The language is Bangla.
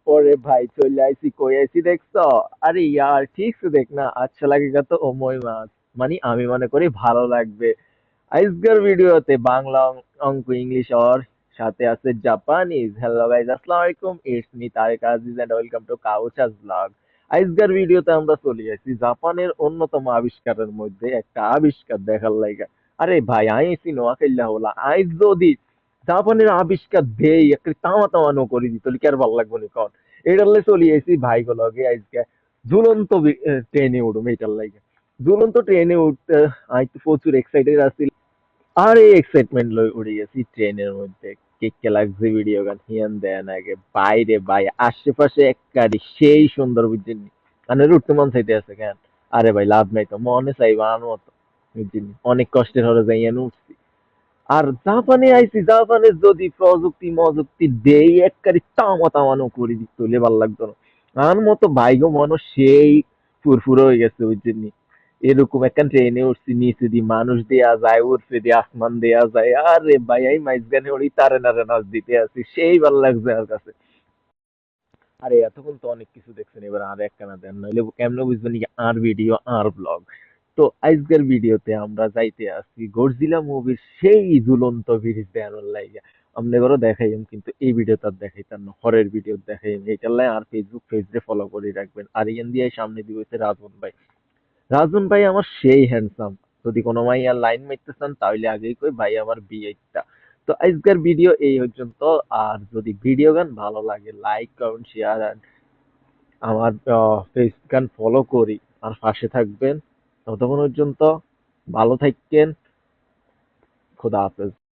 পরে ভাই চলে আইছি কই আইছি দেখছো? আরে ইয়ার ঠিক তো দেখ না, আচ্ছা লাগেগা তো ওমই মাছ। মানে আমি মনে করি ভালো লাগবে। আজকের ভিডিওতে বাংলা, অঙ্ক, ইংলিশ আর সাথে আছে জাপানিজ। হ্যালো গাইস, আসসালামু আলাইকুম, it's me Tareq Aziz and welcome to কাউচাস ব্লগ। আজকের ভিডিওতে আমরা চলে আসছি জাপানের অন্যতম আবিষ্কারের মধ্যে একটা আবিষ্কার দেখার লাইগা। আরে ভাই আইসি নোয়াখাইল্লা হলা আইস যদি জাপানের আবিষ্কার দেই একটা তামা তামানো করে দিত কি আর ভালো লাগবো নি কন। এটার চলে আইসি ভাই গুলোকে আজকে ঝুলন্ত ট্রেনে উঠুম এটার লাগে। ঝুলন্ত ট্রেনে উঠতে আমি তো প্রচুর এক্সাইটেড আছি। আর এই এক্সাইটমেন্ট লই উড়ে গেছি ট্রেনের মধ্যে। কেকে লাগছে ভিডিও গান হিয়ান দেন আগে বাইরে ভাই আশেপাশে এক গাড়ি সেই সুন্দর বুঝছেন। মানে উঠতে মন চাইতে আছে কেন? আরে ভাই লাভ নাই তো মনে চাইবা আনো মতো বুঝছেন। অনেক কষ্টের হলে যাইয়া উঠছি। আর জাপানে আইছি, জাপানে যদি প্রযুক্তি মযুক্তি দেই একবারে তামা তামানো করে দিত তাহলে ভাল লাগতো না। আমার মতো ভাইগো মানুষ সেই ফুরফুরে হয়ে গেছে বুঝছেন। এরকম একটা ট্রেনে উঠছি নিচে দিয়ে মানুষ দেয়া যায়, উঠছে দিয়ে আসমান দেয়া যায়। আরে ভাই এই মাইজগানে ওই তারে নারে নাচ দিতে আছি, সেই ভালো লাগছে আমার কাছে। আরে এতক্ষণ তো অনেক কিছু দেখছেন, এবার আর একখানা দেন নইলে কেমনে বুঝবেন কি আর ভিডিও আর ব্লগ। তো আজকের ভিডিওতে আমরা যাইতে আসছি গডজিলা মুভির সেই ঝুলন্ত ব্রিজ দেখানোর লাইগা। আপনি ঘরও দেখাইম কিন্তু এই ভিডিও তার দেখাইতাম না, হরের ভিডিও দেখাইম এইটার লাই। আর ফেসবুক পেজে ফলো করে রাখবেন। আর এখান দিয়ে সামনে দিব হচ্ছে রাজন ভাই। রাজন ভাই আমার সেই হ্যান্ডসাম। যদি কোনো মাইয়া লাইন মারতে চান তাহলে আগেই কই ভাই আমার বিয়েটা। তো আজকের ভিডিও এই পর্যন্ত। আর যদি ভিডিও গান ভালো লাগে লাইক কমেন্ট শেয়ার আর আমার পেজ গান ফলো করি আর পাশে থাকবেন। ততক্ষণ পর্যন্ত ভালো থাকেন। খোদা হাফেজ।